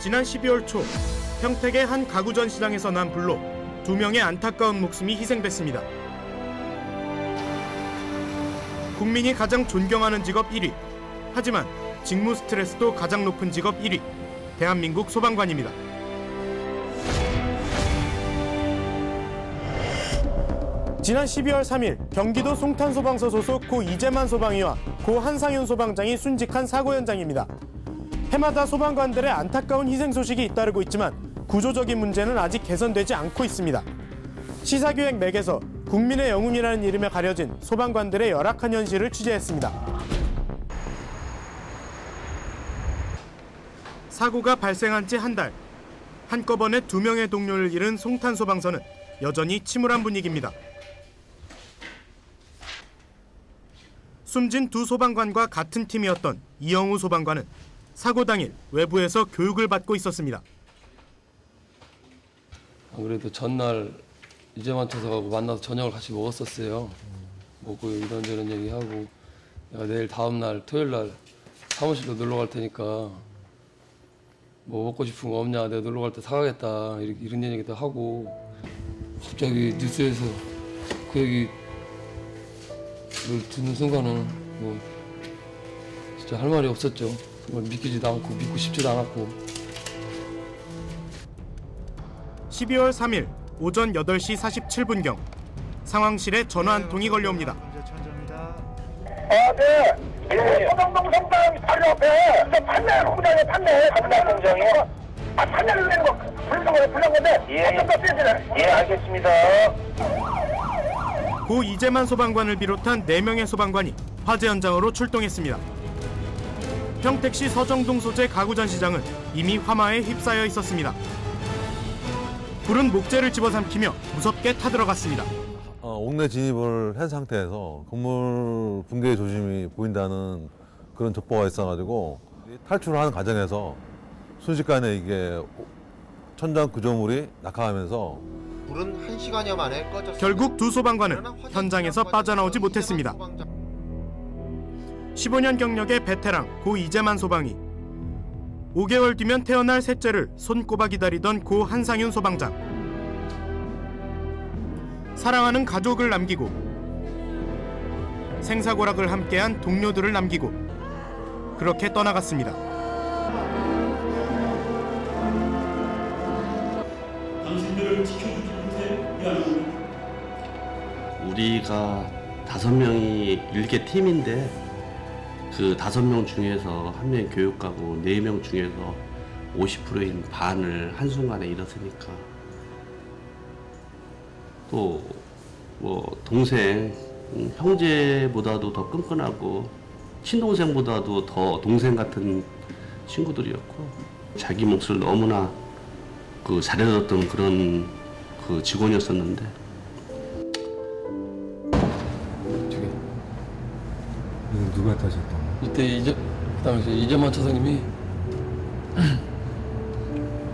지난 12월 초 평택의 한 가구 전시장에서 난 불로 2명의 안타까운 목숨이 희생됐습니다. 국민이 가장 존경하는 직업 1위. 하지만 직무 스트레스도 가장 높은 직업 1위. 대한민국 소방관입니다. 지난 12월 3일 경기도 송탄소방서 소속 고 이재만 소방이와 고 한상윤 소방장이 순직한 사고 현장입니다. 해마다 소방관들의 안타까운 희생 소식이 잇따르고 있지만 구조적인 문제는 아직 개선되지 않고 있습니다. 시사기획 맥에서 국민의 영웅이라는 이름에 가려진 소방관들의 열악한 현실을 취재했습니다. 사고가 발생한 지 한 달. 한꺼번에 2명의 동료를 잃은 송탄소방서는 여전히 침울한 분위기입니다. 숨진 두 소방관과 같은 팀이었던 이영우 소방관은 사고 당일 외부에서 교육을 받고 있었습니다. 그래도 전날 이재만 처석하고 만나서 저녁을 같이 먹었었어요. 먹고 이런저런 얘기하고 내가 내일 다음날 토요일날 사무실로 놀러 갈 테니까 뭐 먹고 싶은 거 없냐, 내가 놀러 갈 때 사가겠다 이런 얘기도 하고 갑자기 뉴스에서 그 얘기를 듣는 순간은 뭐 진짜 할 말이 없었죠. 믿기지도 않고 믿고 싶지도 않았고. 12월 3일 오전 8시 47분경 상황실에 전화 한 통이 걸려옵니다. 네. 소방동 성당 바로 옆에 판넬 공장에 판넬 공장이요? 판넬을 내는 거 불난 건데 어떤 거 빼주래? 예, 알겠습니다. 고 이재만 소방관을 비롯한 4명의 소방관이 화재 현장으로 출동했습니다. 평택시 서정동 소재 가구 전시장은 이미 화마에 휩싸여 있었습니다. 불은 목재를 집어삼키며 무섭게 타들어갔습니다. 옥내 진입을 한 상태에서 건물 붕괴 조짐이 보인다는 그런 족보가 있어가지고 탈출하는 과정에서 순식간에 이게 천장 구조물이 낙하하면서 불은 1시간여 만에 꺼졌습니다. 결국 두 소방관은 현장에서 빠져나오지 못했습니다. 15년 경력의 베테랑 고 이재만 소방이 5개월 뒤면 태어날 셋째를 손꼽아 기다리던 고 한상윤 소방장. 사랑하는 가족을 남기고 생사고락을 함께한 동료들을 남기고 그렇게 떠나갔습니다. 당신들을 지켜주지 못해 미안합니다. 우리가 5명이 일개 팀인데 그 5명 중에서 1명이 교육가고 4명 중에서 50%인 반을 한순간에 잃었으니까 또 뭐 동생, 형제보다도 더 끈끈하고 친동생보다도 더 동생 같은 친구들이었고 자기 몫을 너무나 잘해줬던 그런 직원이었었는데 저기 누가 타셨던 거예요? 이때 그다음에 이재만 처장님이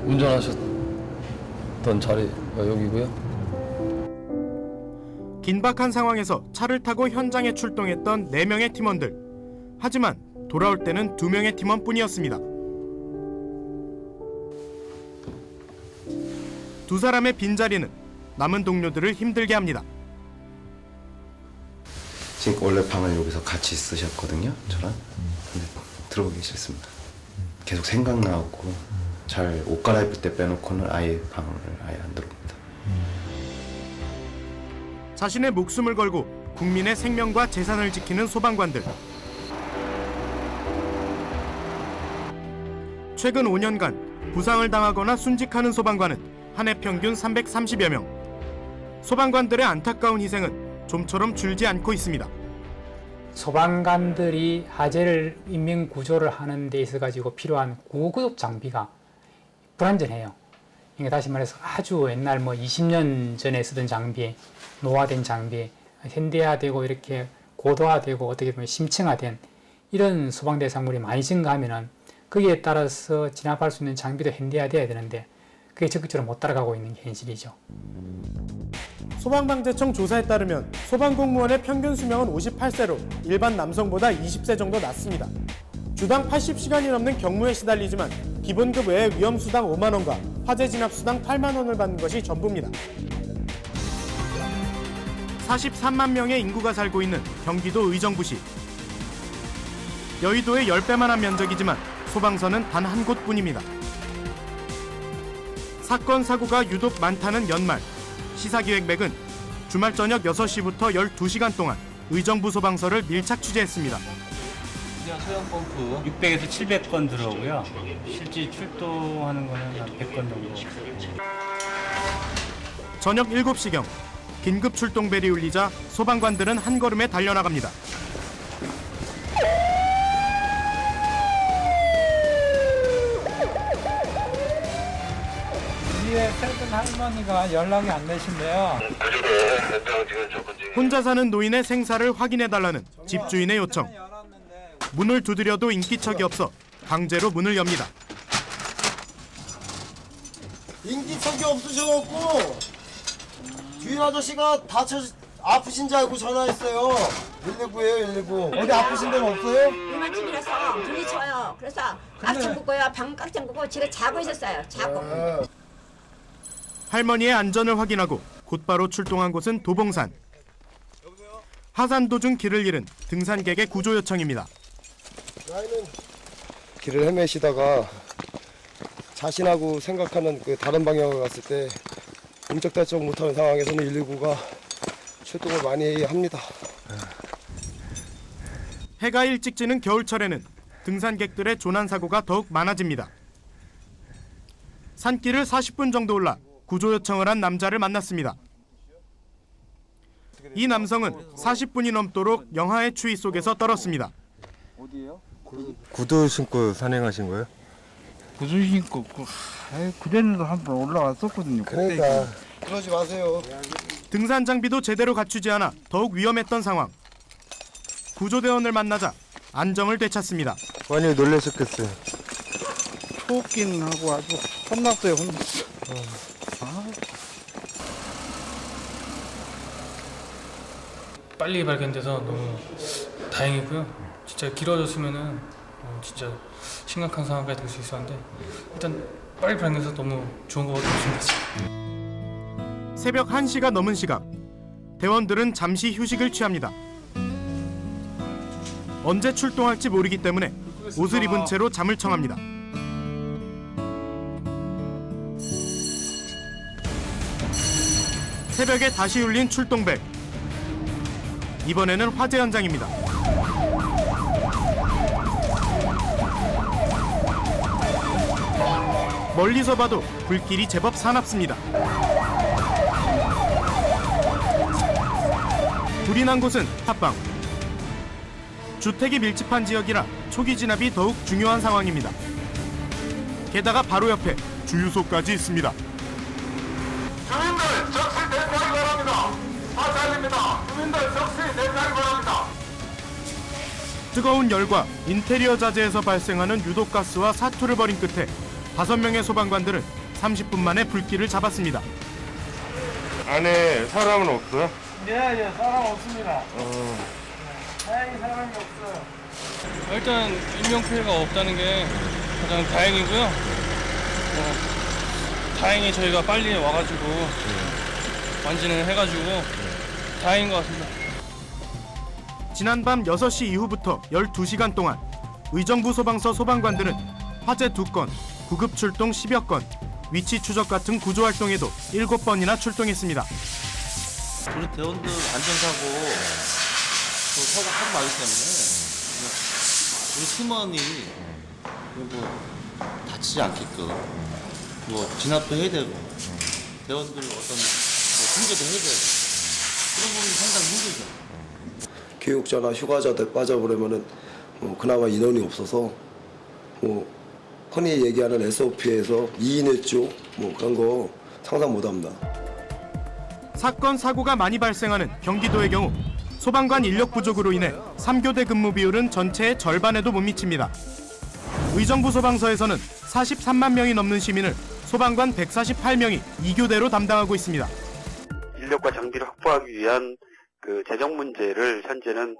운전하셨던 자리가 여기고요. 긴박한 상황에서 차를 타고 현장에 출동했던 4명의 팀원들. 하지만 돌아올 때는 2명의 팀원뿐이었습니다. 두 사람의 빈자리는 남은 동료들을 힘들게 합니다. 지금 원래 방을 여기서 같이 쓰셨거든요, 저랑. 근데 들어오기 싫습니다. 계속 생각나고 잘 옷 갈아입을 때 빼놓고는 아예 방을 아예 안 들어옵니다. 자신의 목숨을 걸고 국민의 생명과 재산을 지키는 소방관들. 최근 5년간 부상을 당하거나 순직하는 소방관은 한 해 평균 330여 명. 소방관들의 안타까운 희생은 좀처럼 줄지 않고 있습니다. 소방관들이 화재를 인명 구조를 하는 데 있어 가지고 필요한 구급 장비가 불완전해요. 그러니까 다시 말해서 아주 옛날 20년 전에 쓰던 장비, 노화된 장비, 현대화되고 이렇게 고도화되고 어떻게 보면 심층화된 이런 소방 대상물이 많이 증가하면은 거기에 따라서 진압할 수 있는 장비도 현대화돼야 되는데 그게 적극적으로 못 따라가고 있는 게 현실이죠. 소방방재청 조사에 따르면 소방공무원의 평균 수명은 58세로 일반 남성보다 20세 정도 낮습니다. 주당 80시간이 넘는 경무에 시달리지만 기본급 외에 위험수당 5만 원과 화재 진압수당 8만 원을 받는 것이 전부입니다. 43만 명의 인구가 살고 있는 경기도 의정부시. 여의도의 10배만한 면적이지만 소방서는 단 한 곳뿐입니다. 사건 사고가 유독 많다는 연말. 시사기획맥은 주말 저녁 6시부터 12시간 동안 의정부 소방서를 밀착 취재했습니다. 소형 펌프 600에서 700건 들어오고요. 실제 출동하는 거는 한 100건 정도. 저녁 7시경 긴급 출동벨이 울리자 소방관들은 한 걸음에 달려나갑니다. 위에 살던 할머니가 연락이 안 되신데요. 혼자 사는 노인의 생사를 확인해달라는 집주인의 요청. 문을 두드려도 인기척이 없어 강제로 문을 엽니다. 인기척이 없으셔갖고 주인 아저씨가 아프신 줄 알고 전화했어요. 119예요, 119. 어디 아프신 데는 없어요? 이만큼이라서 눈이 쳐요. 그래서 꽉 잠그고요. 방 꽉 잠그고 제가 자고 있었어요. 자고. 할머니의 안전을 확인하고 곧바로 출동한 곳은 도봉산. 하산 도중 길을 잃은 등산객의 구조 요청입니다. 길을 헤매시다가 자신하고 생각하는 그 다른 방향으로 갔을 때 움쩍달쩍 못하는 상황에서는 119가 출동을 많이 합니다. 해가 일찍 지는 겨울철에는 등산객들의 조난사고가 더욱 많아집니다. 산길을 40분 정도 올라 구조 요청을 한 남자를 만났습니다. 이 남성은 40분이 넘도록 영하의 추위 속에서 떨었습니다. 구두 신고 산행하신 거예요? 구두 신고 그전에도 한번 올라왔었거든요. 그러니까 그러지 마세요. 등산 장비도 제대로 갖추지 않아 더욱 위험했던 상황. 구조대원을 만나자 안정을 되찾습니다. 많이 놀라셨겠어요. 추웠긴 하고 아주 혼났어요. 혼났어. 빨리 발견돼서 너무 다행이고요. 진짜 길어졌으면은 진짜 심각한 상황까지 될 수 있었는데 일단 빨리 발견돼서 너무 좋은 것 같습니다. 새벽 1시가 넘은 시각. 대원들은 잠시 휴식을 취합니다. 언제 출동할지 모르기 때문에 옷을 입은 채로 잠을 청합니다. 새벽에 다시 울린 출동벨. 이번에는 화재 현장입니다. 멀리서 봐도 불길이 제법 사납습니다. 불이 난 곳은 팟빵. 주택이 밀집한 지역이라 초기 진압이 더욱 중요한 상황입니다. 게다가 바로 옆에 주유소까지 있습니다. 주민들 적시 대피하기 바랍니다. 화살입니다. 주민들 적시 대피하기 바랍니다. 뜨거운 열과 인테리어 자재에서 발생하는 유독가스와 사투를 벌인 끝에 5명의 소방관들은 30분 만에 불길을 잡았습니다. 안에 사람은 없어요? 예, 사람 없습니다. 다행히 사람이 없어요. 일단 인명피해가 없다는 게 가장 다행이고요. 다행히 저희가 빨리 와가지고 완진을 해가지고 다행인 것 같습니다. 지난밤 6시 이후부터 12시간 동안 의정부 소방서 소방관들은 화재 2건, 구급 출동 10여 건, 위치 추적 같은 구조 활동에도 7번이나 출동했습니다. 우리 대원들 안전사고 사고 하도 많기 때문에 우리 팀원이 다치지 않게끔 진압도 해야 되고 대원들 어떤 훈계도 해야 되고 그런 부분이 상당히 힘들죠. 교육자나 휴가자들 빠져버리면은 그나마 인원이 없어서 흔히 얘기하는 SOP에서 2인 1조 그런 거 상상 못합니다. 사건 사고가 많이 발생하는 경기도의 경우 소방관 인력 부족으로 인해 3교대 근무 비율은 전체의 절반에도 못 미칩니다. 의정부 소방서에서는 43만 명이 넘는 시민을 소방관 148명이 2교대로 담당하고 있습니다. 인력과 장비를 확보하기 위한 그 재정 문제를 현재는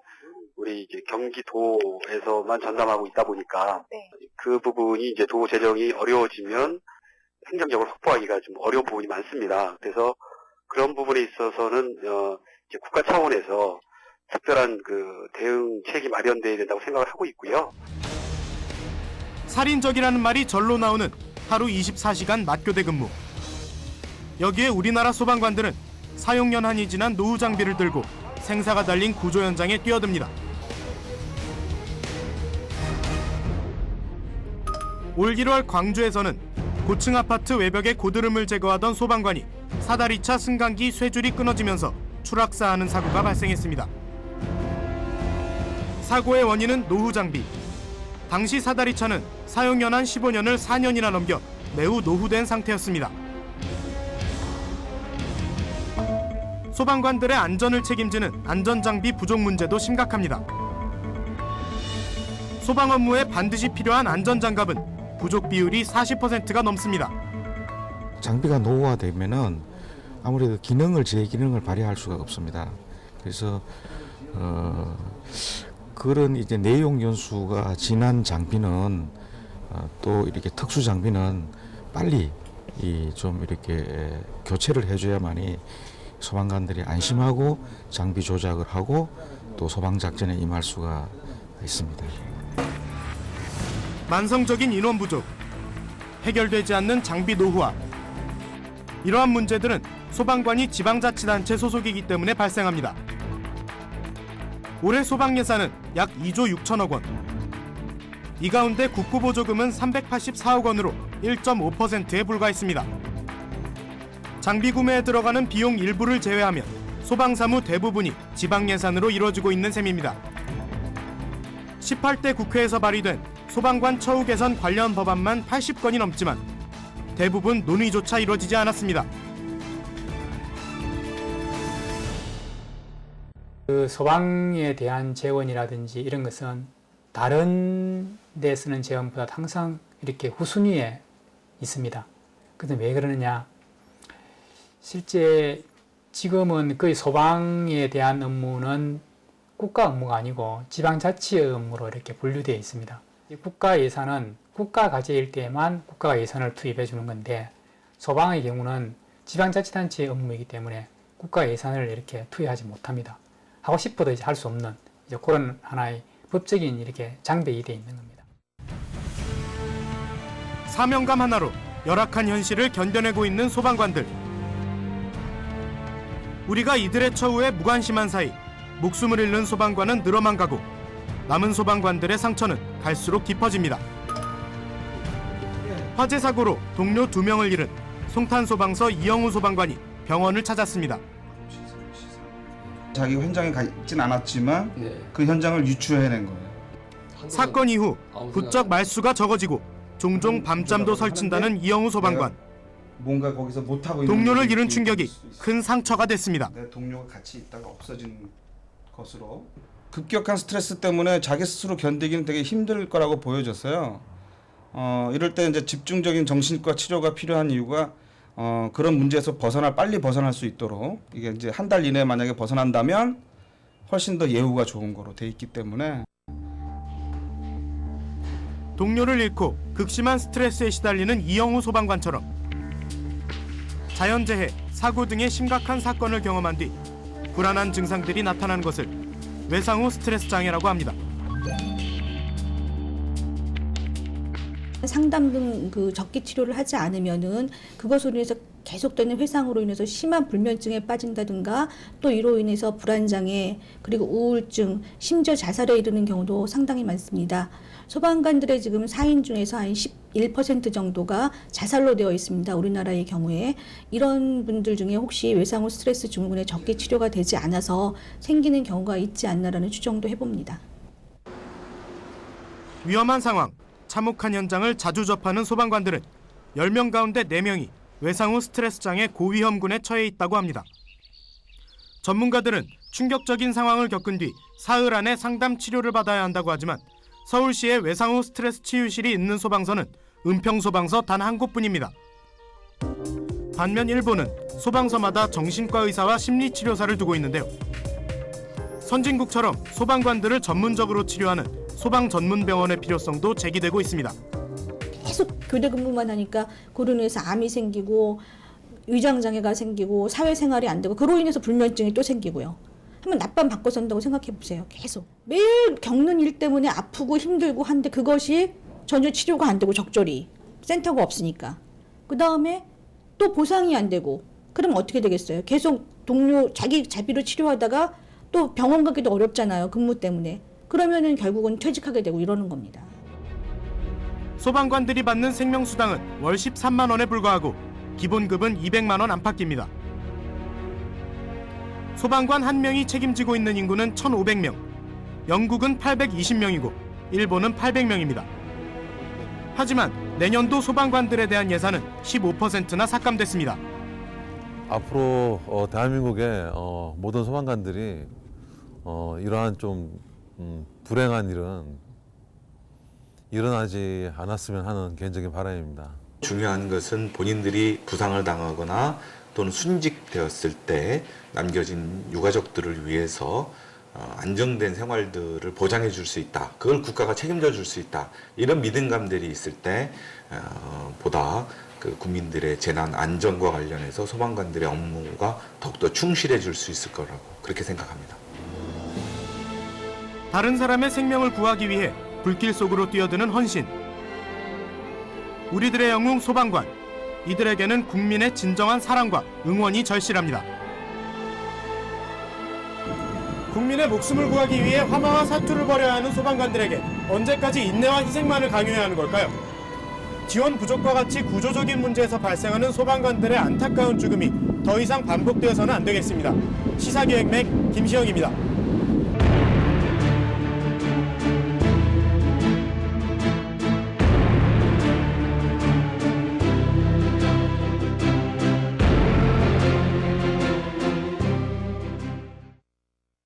우리 이제 경기도에서만 전담하고 있다 보니까 그 부분이 이제 도 재정이 어려워지면 행정적으로 확보하기가 좀 어려운 부분이 많습니다. 그래서 그런 부분에 있어서는 이제 국가 차원에서 특별한 그 대응책이 마련돼야 된다고 생각을 하고 있고요. 살인적이라는 말이 절로 나오는 하루 24시간 맞교대 근무. 여기에 우리나라 소방관들은 사용연한이 지난 노후 장비를 들고 생사가 달린 구조 현장에 뛰어듭니다. 올 1월 광주에서는 고층 아파트 외벽의 고드름을 제거하던 소방관이 사다리차 승강기 쇠줄이 끊어지면서 추락사하는 사고가 발생했습니다. 사고의 원인은 노후 장비. 당시 사다리차는 사용연한 15년을 4년이나 넘겨 매우 노후된 상태였습니다. 소방관들의 안전을 책임지는 안전장비 부족 문제도 심각합니다. 소방 업무에 반드시 필요한 안전장갑은 부족 비율이 40%가 넘습니다. 장비가 노후화되면은 아무래도 제 기능을 발휘할 수가 없습니다. 그래서 그런 이제 내용 연수가 지난 장비는 또 이렇게 특수 장비는 빨리 좀 이렇게 교체를 해줘야만이 소방관들이 안심하고 장비 조작을 하고 또 소방 작전에 임할 수가 있습니다. 만성적인 인원 부족, 해결되지 않는 장비 노후화. 이러한 문제들은 소방관이 지방자치단체 소속이기 때문에 발생합니다. 올해 소방 예산은 약 2조 6천억 원. 이 가운데 국고보조금은 384억 원으로 1.5%에 불과했습니다. 장비 구매에 들어가는 비용 일부를 제외하면 소방사무 대부분이 지방 예산으로 이루어지고 있는 셈입니다. 18대 국회에서 발의된 소방관 처우 개선 관련 법안만 80건이 넘지만 대부분 논의조차 이루어지지 않았습니다. 그 소방에 대한 재원이라든지 이런 것은 다른 데 쓰는 재원보다 항상 이렇게 후순위에 있습니다. 근데 왜 그러느냐? 실제 지금은 거의 소방에 대한 업무는 국가 업무가 아니고 지방자치의 업무로 이렇게 분류되어 있습니다. 국가 예산은 국가 과제일 때만 국가가 예산을 투입해 주는 건데 소방의 경우는 지방자치단체의 업무이기 때문에 국가 예산을 이렇게 투입하지 못합니다. 하고 싶어도 이제 할 수 없는 이제 그런 하나의 법적인 이렇게 장벽이 되어 있는 겁니다. 사명감 하나로 열악한 현실을 견뎌내고 있는 소방관들. 우리가 이들의 처우에 무관심한 사이 목숨을 잃는 소방관은 늘어만 가고 남은 소방관들의 상처는 갈수록 깊어집니다. 화재 사고로 동료 2명을 잃은 송탄소방서 이영우 소방관이 병원을 찾았습니다. 자기 현장에 가 있진 않았지만 그 현장을 유추해낸 거예요. 사건 이후 부쩍 말수가 적어지고 종종 밤잠도 설친다는 이영우 소방관. 뭔가 거기서 못하고 있는 동료를 잃은 충격이 큰 상처가 됐습니다. 내 동료가 같이 있다가 없어진 것으로 급격한 스트레스 때문에 자기 스스로 견디기는 되게 힘들 거라고 보여졌어요. 이럴 때 이제 집중적인 정신과 치료가 필요한 이유가 그런 문제에서 빨리 벗어날 수 있도록 이게 이제 한 달 이내에 만약에 벗어난다면 훨씬 더 예후가 좋은 거로 돼 있기 때문에. 동료를 잃고 극심한 스트레스에 시달리는 이영우 소방관처럼 자연재해, 사고 등의 심각한 사건을 경험한 뒤 불안한 증상들이 나타나는 것을 외상후 스트레스 장애라고 합니다. 상담 등 그 적기 치료를 하지 않으면은 그것으로 인해서 계속되는 회상으로 인해서 심한 불면증에 빠진다든가 또 이로 인해서 불안장애 그리고 우울증 심지어 자살에 이르는 경우도 상당히 많습니다. 소방관들의 지금 4인 중에서 한 11% 정도가 자살로 되어 있습니다. 우리나라의 경우에 이런 분들 중에 혹시 외상후 스트레스 증후군의 적기 치료가 되지 않아서 생기는 경우가 있지 않나라는 추정도 해봅니다. 위험한 상황, 참혹한 현장을 자주 접하는 소방관들은 10명 가운데 4명이 외상후 스트레스 장애 고위험군에 처해 있다고 합니다. 전문가들은 충격적인 상황을 겪은 뒤 사흘 안에 상담 치료를 받아야 한다고 하지만 서울시에 외상후 스트레스 치유실이 있는 소방서는 은평소방서 단 한 곳뿐입니다. 반면 일본은 소방서마다 정신과 의사와 심리치료사를 두고 있는데요. 선진국처럼 소방관들을 전문적으로 치료하는 소방 전문 병원의 필요성도 제기되고 있습니다. 계속 교대 근무만 하니까 그로 인해서 암이 생기고 위장 장애가 생기고 사회생활이 안 되고 그로 인해서 불면증이 또 생기고요. 한번 낮밤 바꿔 산다고 생각해 보세요. 계속 매일 겪는 일 때문에 아프고 힘들고 한데 그것이 전혀 치료가 안 되고 적절히 센터가 없으니까 그 다음에 또 보상이 안 되고 그러면 어떻게 되겠어요? 계속 동료 자기 자비로 치료하다가 또 병원 가기도 어렵잖아요. 근무 때문에. 그러면은 결국은 퇴직하게 되고 이러는 겁니다. 소방관들이 받는 생명수당은 월 13만 원에 불과하고 기본급은 200만 원 안팎입니다. 소방관 1명이 책임지고 있는 인구는 1,500명, 영국은 820명이고 일본은 800명입니다. 하지만 내년도 소방관들에 대한 예산은 15%나 삭감됐습니다. 앞으로 대한민국의 모든 소방관들이 이러한 좀 불행한 일은 일어나지 않았으면 하는 개인적인 바람입니다. 중요한 것은 본인들이 부상을 당하거나 또는 순직되었을 때 남겨진 유가족들을 위해서 안정된 생활들을 보장해 줄 수 있다. 그걸 국가가 책임져 줄 수 있다. 이런 믿음감들이 있을 때 보다 그 국민들의 재난 안전과 관련해서 소방관들의 업무가 더욱더 충실해 줄 수 있을 거라고 그렇게 생각합니다. 다른 사람의 생명을 구하기 위해 불길 속으로 뛰어드는 헌신. 우리들의 영웅 소방관. 이들에게는 국민의 진정한 사랑과 응원이 절실합니다. 국민의 목숨을 구하기 위해 화마와 사투를 벌여야 하는 소방관들에게 언제까지 인내와 희생만을 강요해야 하는 걸까요? 지원 부족과 같이 구조적인 문제에서 발생하는 소방관들의 안타까운 죽음이 더 이상 반복되어서는 안 되겠습니다. 시사기획맥 김시영입니다.